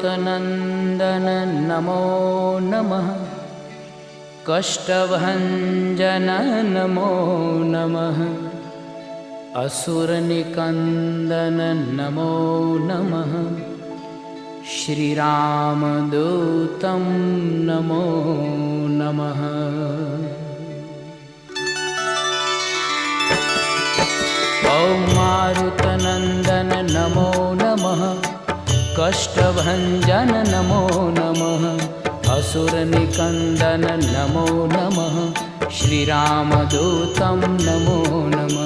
मारुतनन्दन नमो नमः। कष्टभञ्जन नमो नमः। असुरनिकन्दन नमो नमः। श्रीरामदूतं नमो नमः। ॐ मारुतनन्दन नमो नमः। कष्टभञ्जन नमो नमः। असुरनिकन्दन नमो नमः। श्रीरामदूतं नमो नमः।